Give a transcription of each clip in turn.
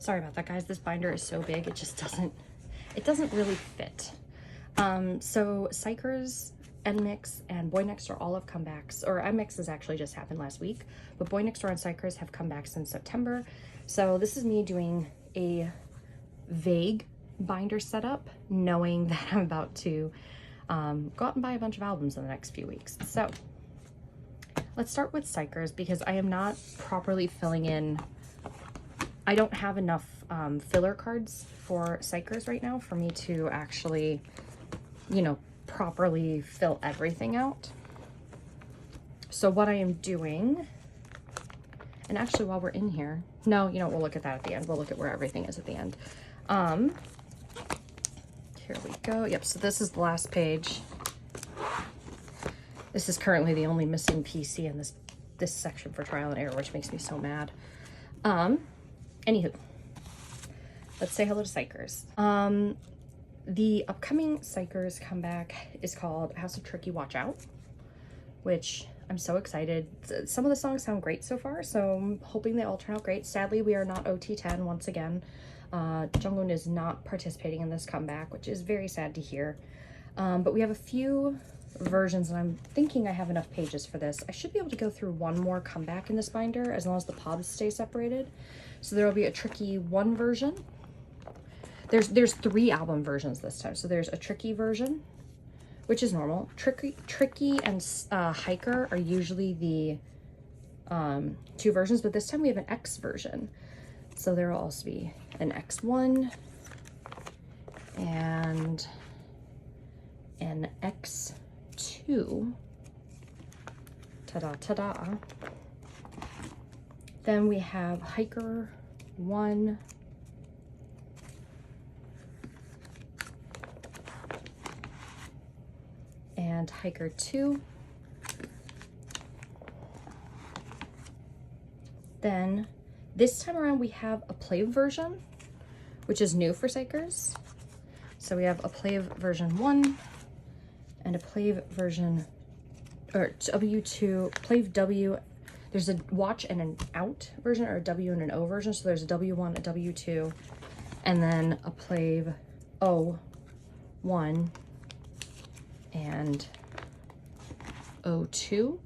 Sorry about that, guys. This binder is so big, it just doesn't really fit. So Psychers, NMix, and Boy Next Door all have comebacks, or MX has actually just happened last week, but Boy Next Door and Psychers have come back since September. So this is me doing a vague binder setup, knowing that I'm about to go out and buy a bunch of albums in the next few weeks. So let's start with Psychers, because I am not properly filling in. I don't have enough filler cards for Psychers right now for me to actually, you know, properly fill everything out. So what I am doing, and actually while we're in here, no, you know, we'll look at that at the end. We'll look at where everything is at the end. Here we go. Yep, so this is the last page. This is currently the only missing PC in this section for trial and error, which makes me so mad. Anywho, let's say hello to Psychers. The upcoming Psychers comeback is called House of Tricky Watch Out, which I'm so excited. Some of the songs sound great so far, so I'm hoping they all turn out great. Sadly, we are not OT10 once again. Jungkook is not participating in this comeback, which is very sad to hear. But we have a few versions, and I'm thinking I have enough pages for this. I should be able to go through one more comeback in this binder as long as the pods stay separated. So there will be a Tricky 1 version. There's 3 album versions this time. So there's a Tricky version, which is normal. Tricky and Hiker are usually the 2 versions, but this time we have an X version. So there will also be an X1 and an X2. Ta-da, ta-da. Then we have Hiker 1. And Hiker 2. Then this time around we have a play version, which is new for Psychers. So we have a play version 1 and a play version, or W2, play W. There's a watch and an out version, or a W and an O version. So there's a W1, a W2, and then a play O1 and O2.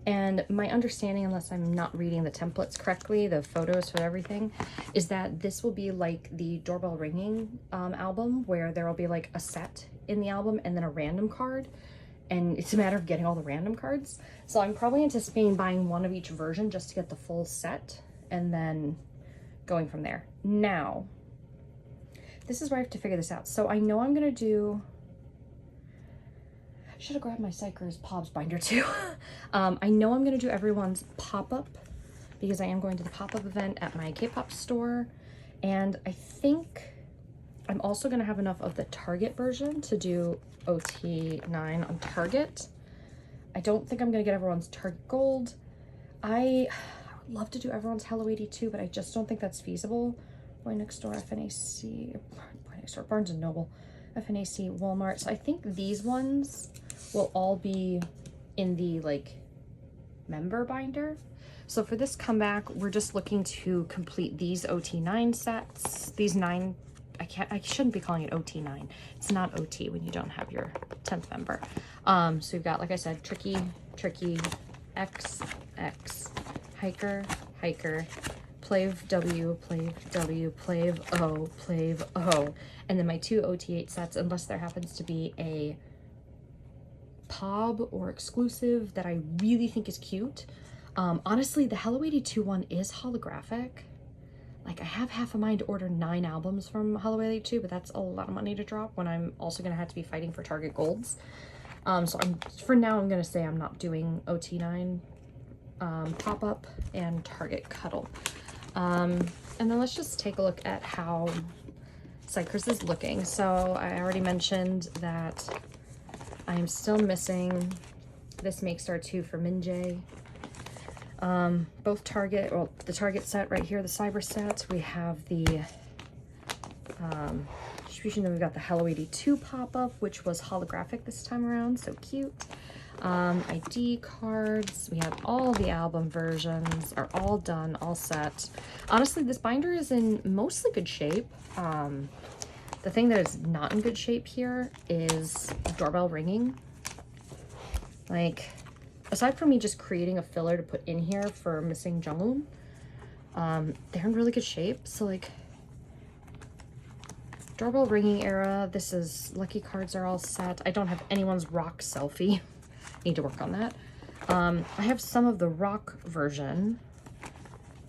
And my understanding, unless I'm not reading the templates correctly, the photos for everything, is that this will be like the Doorbell Ringing album, where there will be like a set in the album and then a random card. And it's a matter of getting all the random cards. So I'm probably anticipating buying one of each version just to get the full set and then going from there. Now, this is where I have to figure this out. So I know I'm gonna do, I should have grabbed my Psychers Pobs binder too. I know I'm gonna do everyone's pop-up because I am going to the pop-up event at my Kpop store. And I think I'm also gonna have enough of the Target version to do OT9 on Target. I don't think I'm gonna get everyone's Target Gold. I would love to do everyone's Hello 82, but I just don't think that's feasible. Boy Next Door, FNAC, Boy Next Door, Barnes & Noble, FNAC, Walmart. So I think these ones will all be in the like member binder. So for this comeback, we're just looking to complete these OT9 sets. These 9, I shouldn't be calling it OT9. It's not OT when you don't have your 10th member. So we've got, like I said, Tricky, X, Hiker, Plave W, Plave O, and then my 2 OT8 sets, unless there happens to be a POB or exclusive that I really think is cute. Honestly, the Hello 82 one is holographic. Like, I have half a mind to order 9 albums from Hello 82, but that's a lot of money to drop when I'm also gonna have to be fighting for Target Golds. So for now, I'm gonna say I'm not doing OT9 pop-up and Target Cuddle. And then let's just take a look at how Psychers is looking. So I already mentioned that I'm still missing this Make Star 2 for Minjae. Both Target, well, the Target set right here, the Cyber sets. We have the distribution, then we've got the Hello 82 pop-up, which was holographic this time around, so cute. ID cards. We have all the album versions are all done, all set. Honestly, this binder is in mostly good shape. The thing that is not in good shape here is doorbell ringing. Like, aside from me just creating a filler to put in here for missing Junghoon, they're in really good shape. So like, doorbell ringing era, this is, lucky cards are all set. I don't have anyone's rock selfie. Need to work on that. I have some of the rock version.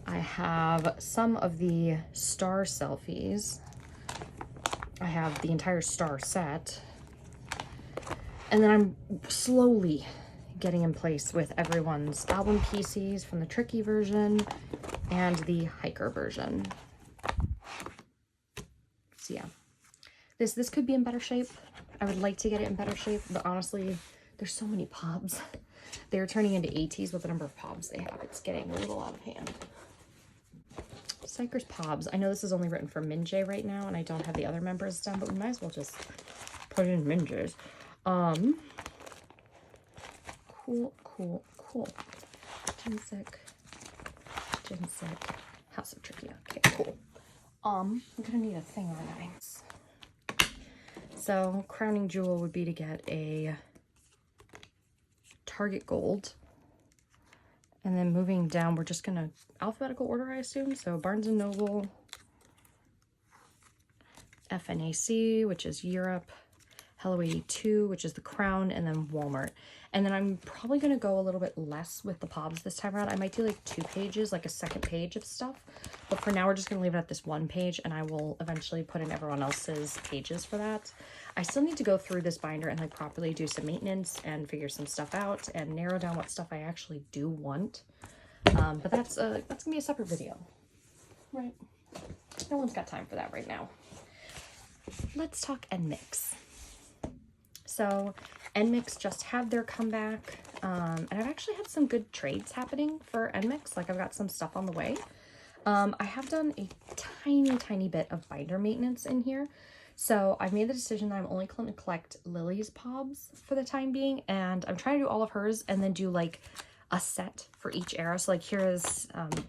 I have some of the star selfies. I have the entire star set. And then I'm slowly getting in place with everyone's album PCs from the Tricky version and the Hiker version. So yeah, this could be in better shape. I would like to get it in better shape, but honestly, there's so many pobs. They're turning into ATs with the number of pobs they have. It's getting a little out of hand. Psycher's pobs. I know this is only written for Minjae right now, and I don't have the other members done, but we might as well just put it in Minjae's. Cool. Jinsek. House of Tricky. Okay, cool. I'm gonna need a thing, aren't I? So, crowning jewel would be to get a Target Gold. And then moving down, we're just gonna alphabetical order, I assume. So Barnes & Noble, FNAC, which is Europe, Hello 82, which is the Crown, and then Walmart. And then I'm probably gonna go a little bit less with the pobs this time around. I might do like 2 pages, like a second page of stuff. But for now, we're just gonna leave it at this 1 page, and I will eventually put in everyone else's pages for that. I still need to go through this binder and like properly do some maintenance and figure some stuff out and narrow down what stuff I actually do want. But that's gonna be a separate video, right? No one's got time for that right now. Let's talk NMIX. So NMIX just had their comeback, and I've actually had some good trades happening for NMIX. Like, I've got some stuff on the way. I have done a tiny bit of binder maintenance in here. So I've made the decision that I'm only going to collect Lily's pobs for the time being, and I'm trying to do all of hers and then do like a set for each era. So like, here is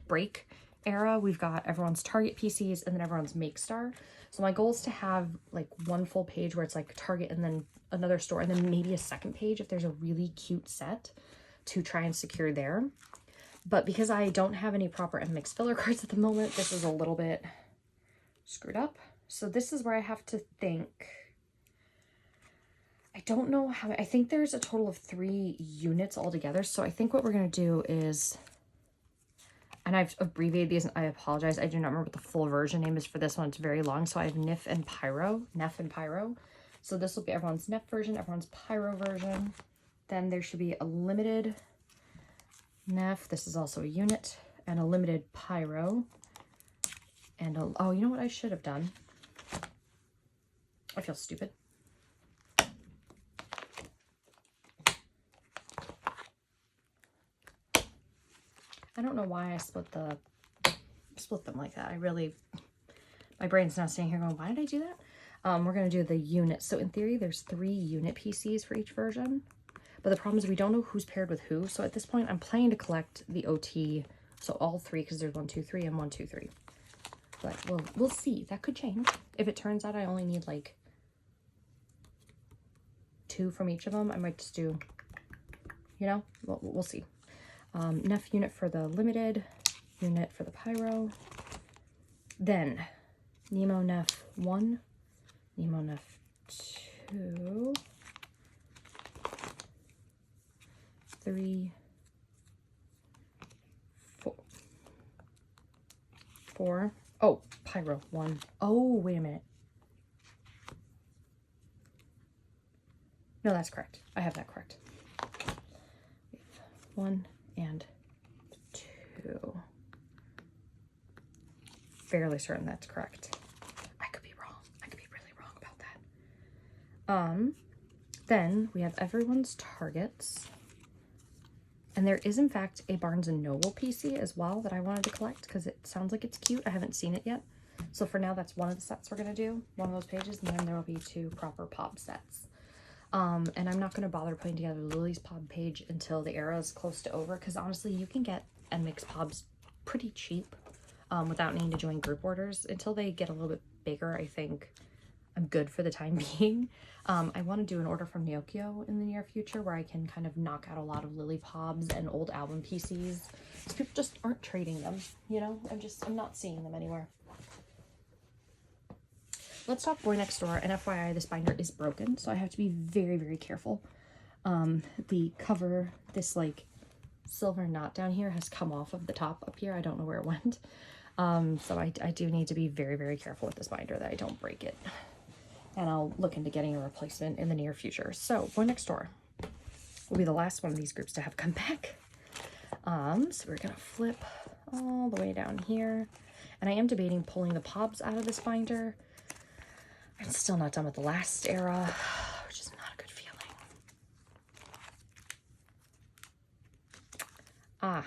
break era. We've got everyone's Target PCs and then everyone's Make Star. So my goal is to have like 1 full page where it's like Target and then another store, and then maybe a second page if there's a really cute set to try and secure there. But because I don't have any proper NMIX filler cards at the moment, this is a little bit screwed up. So this is where I have to think. I don't know how, I think there's a total of 3 units altogether. So I think what we're going to do is, and I've abbreviated these, and I apologize, I do not remember what the full version name is for this one. It's very long. So I have Nef and Pyro. So this will be everyone's Nef version, everyone's Pyro version. Then there should be a limited Nef. This is also a unit, and a limited Pyro. And a, oh, you know what I should have done? I feel stupid. I don't know why I split them like that. My brain's not sitting here going, why did I do that? We're going to do the unit. So in theory, there's 3 unit PCs for each version. But the problem is we don't know who's paired with who. So at this point, I'm planning to collect the OT. So all 3, because there's 1, 2, 3 and 1, 2, 3. But we'll see. That could change. If it turns out I only need like 2 from each of them, I might just do, you know, we'll see. Nef unit for the limited, unit for the Pyro. Then Nemo Nef 1, Nemo Nef 2, 3, 4. Oh, Pyro 1. Oh, wait a minute. No, that's correct. I have that correct. 1 and 2. Fairly certain that's correct. I could be wrong. I could be really wrong about that. Then we have everyone's Targets. And there is, in fact, a Barnes & Noble PC as well that I wanted to collect because it sounds like it's cute. I haven't seen it yet. So for now, that's one of the sets we're going to do. One of those pages, and then there will be 2 proper pop sets. And I'm not going to bother putting together Lily's Pob page until the era is close to over, because honestly, you can get NMIX Pobs pretty cheap without needing to join group orders. Until they get a little bit bigger, I think I'm good for the time being. I want to do an order from Neokyo in the near future where I can kind of knock out a lot of Lily Pobs and old album PCs, because people just aren't trading them, you know? I'm not seeing them anywhere. Let's talk Boy Next Door, and FYI, this binder is broken, so I have to be very, very careful. The cover, this like silver knot down here has come off of the top up here. I don't know where it went. So I do need to be very, very careful with this binder that I don't break it. And I'll look into getting a replacement in the near future. So Boy Next Door will be the last one of these groups to have come back. So we're gonna flip all the way down here. And I am debating pulling the Pobs out of this binder. I'm still not done with the last era, which is not a good feeling. Ah,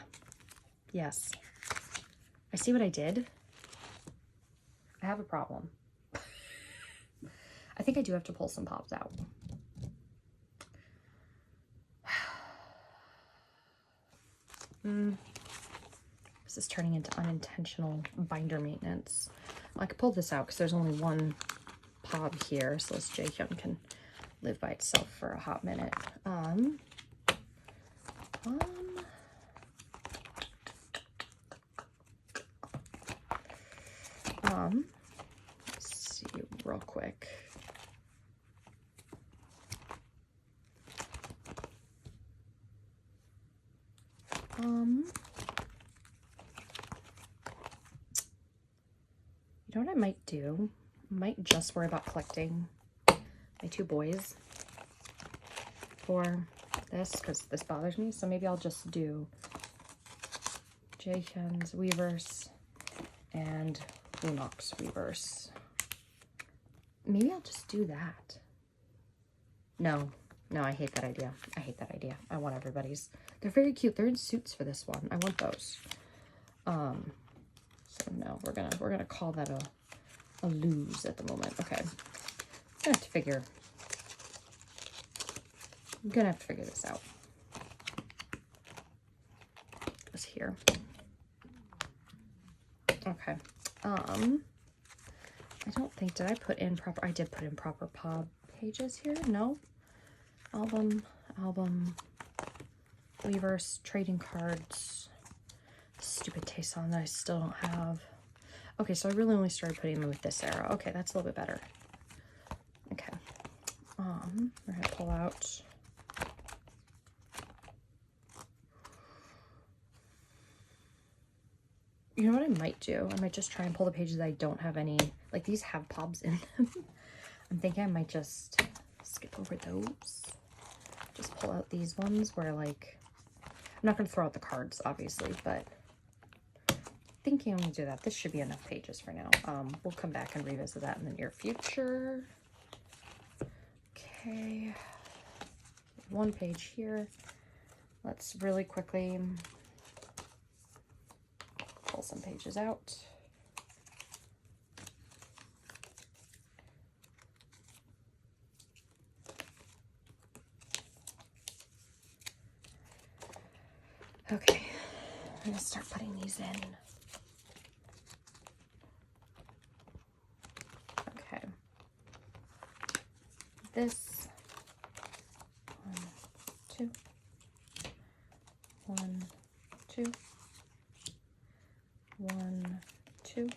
yes. I see what I did. I have a problem. I think I do have to pull some Pobs out. This is turning into unintentional binder maintenance. Well, I could pull this out because there's only one Pob here, so this Jaehyun can live by itself for a hot minute. Let's see real quick. You know what I might do? I might just worry about collecting my two boys for this, because this bothers me. So maybe I'll just do Jaehyun's Weverse and Unok's Weverse. Maybe I'll just do that. No, I hate that idea. I hate that idea. I want everybody's. They're very cute. They're in suits for this one. I want those. So no, we're gonna call that a lose at the moment. Okay. I'm gonna have to figure this out. It's here. Okay. I don't think, did I put in proper, I did put in proper Pob pages here. No. Album, Weverse, trading cards, stupid Taeson that I still don't have. Okay, so I really only started putting them with this era. Okay, that's a little bit better. Okay. We're gonna pull out you know what I might do? I might just try and pull the pages that I don't have any, like these have Pobs in them. I'm thinking I might just skip over those. Just pull out these ones where like, I'm not going to throw out the cards, obviously, but thinking I'm going to do that. This should be enough pages for now. We'll come back and revisit that in the near future. Okay. One page here. Let's really quickly pull some pages out. Okay, I'm gonna start putting these in. Okay. This 1, 2, 1, 2, 1, 2.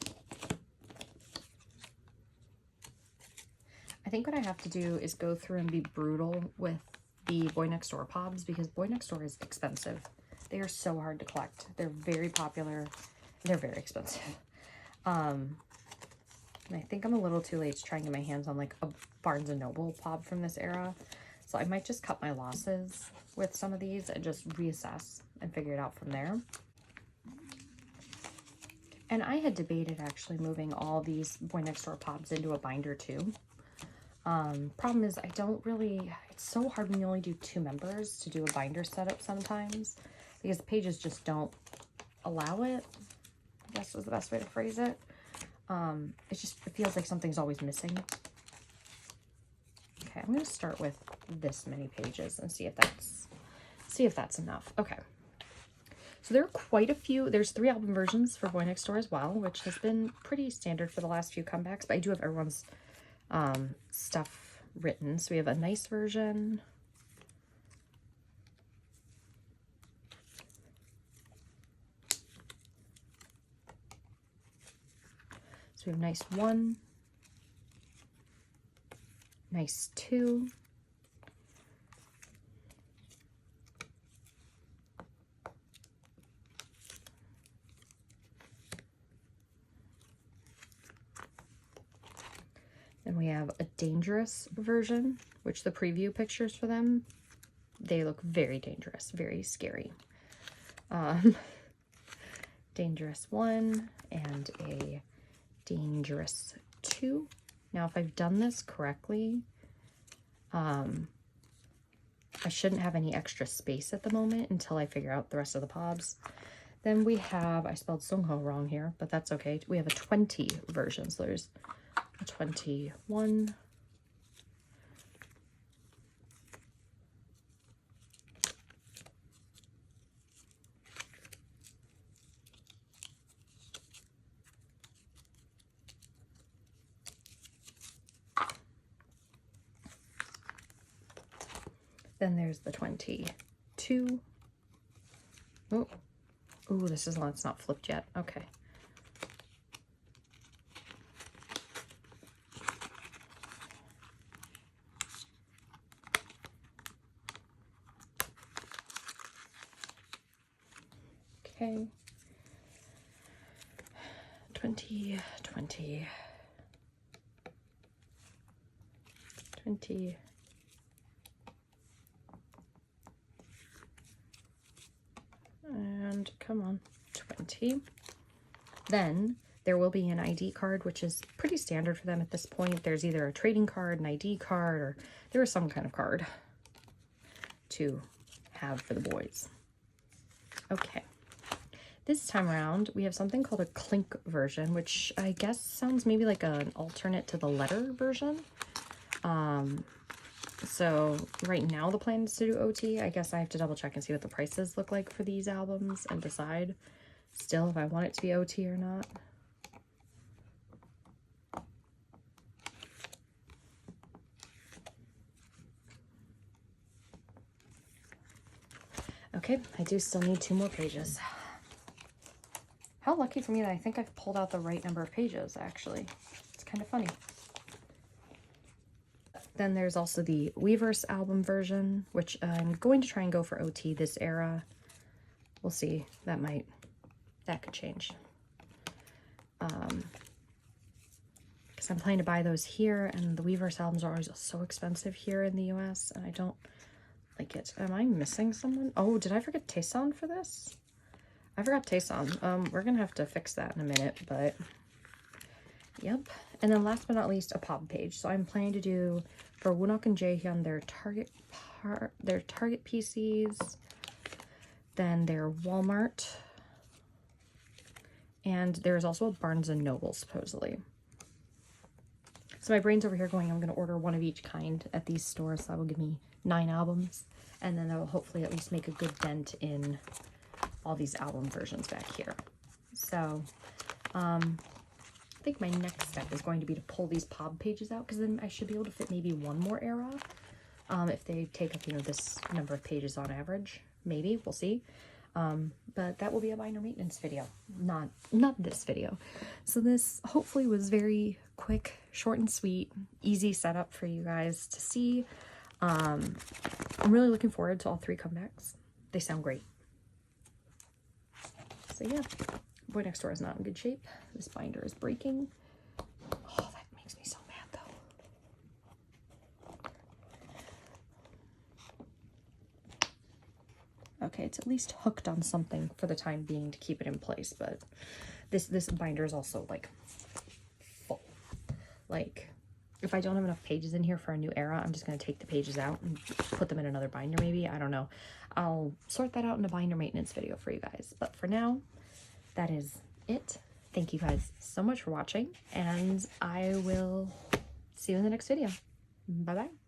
I think what I have to do is go through and be brutal with the Boy Next Door Pobs, because Boy Next Door is expensive. They are so hard to collect. They're very popular. They're very expensive. And I think I'm a little too late to try and get my hands on like a Barnes & Noble Pob from this era. So I might just cut my losses with some of these and just reassess and figure it out from there. And I had debated actually moving all these Boy Next Door Pobs into a binder too. Problem is I don't really, it's so hard when you only do 2 members to do a binder setup sometimes, because the pages just don't allow it, I guess was the best way to phrase it. It feels like something's always missing. Okay, I'm going to start with this many pages and see if that's enough. Okay. So there are quite a few. There's 3 album versions for Boy Next Door as well, which has been pretty standard for the last few comebacks, but I do have everyone's stuff written. So we have a nice version. So we have nice 1, nice 2, then we have a dangerous version, which the preview pictures for them, they look very dangerous, very scary. Dangerous 1 and a dangerous 2. Now, if I've done this correctly, I shouldn't have any extra space at the moment until I figure out the rest of the pobs. Then we have, I spelled Sungho wrong here, but that's okay. We have a 20 version, so there's a 21. Then there's the 22. Oh, this is one that's not flipped yet. Okay. Okay. 20, 20, 20. And come on, 20. Then there will be an ID card, which is pretty standard for them at this point. There's either a trading card, an ID card, or there is some kind of card to have for the boys. Okay. This time around, we have something called a clink version, which I guess sounds maybe like an alternate to the letter version. So right now the plan is to do OT. I guess I have to double check and see what the prices look like for these albums and decide still if I want it to be OT or not. Okay, I do still need 2 more pages. How lucky for me that I think I've pulled out the right number of pages, actually. It's kind of funny. Then there's also the Weverse album version, which I'm going to try and go for OT this era. We'll see. That could change. Because I'm planning to buy those here, and the Weverse albums are always so expensive here in the US, and I don't like it. Am I missing someone? Oh, did I forget Taeson for this? I forgot Taeson. We're gonna have to fix that in a minute, but yep. And then last but not least, a pop page. So I'm planning to do for Woonok and Jaehyun their Target PCs, then their Walmart, and there's also a Barnes and Noble supposedly. So my brain's over here going, I'm going to order 1 of each kind at these stores. So that will give me 9 albums, and then that will hopefully at least make a good dent in all these album versions back here. So I think my next step is going to be to pull these POB pages out, because then I should be able to fit maybe 1 more era if they take up, you know, this number of pages on average. Maybe, we'll see. But that will be a binder maintenance video, not this video. So this hopefully was very quick, short and sweet, easy setup for you guys to see. I'm really looking forward to all 3 comebacks. They sound great. So yeah, Boy Next Door is not in good shape. This binder is breaking. Oh, that makes me so mad though. Okay, it's at least hooked on something for the time being to keep it in place, but this binder is also like full. Like, if I don't have enough pages in here for a new era, I'm just going to take the pages out and put them in another binder maybe. I don't know. I'll sort that out in a binder maintenance video for you guys. But for now, that is it. Thank you guys so much for watching, and I will see you in the next video. Bye-bye.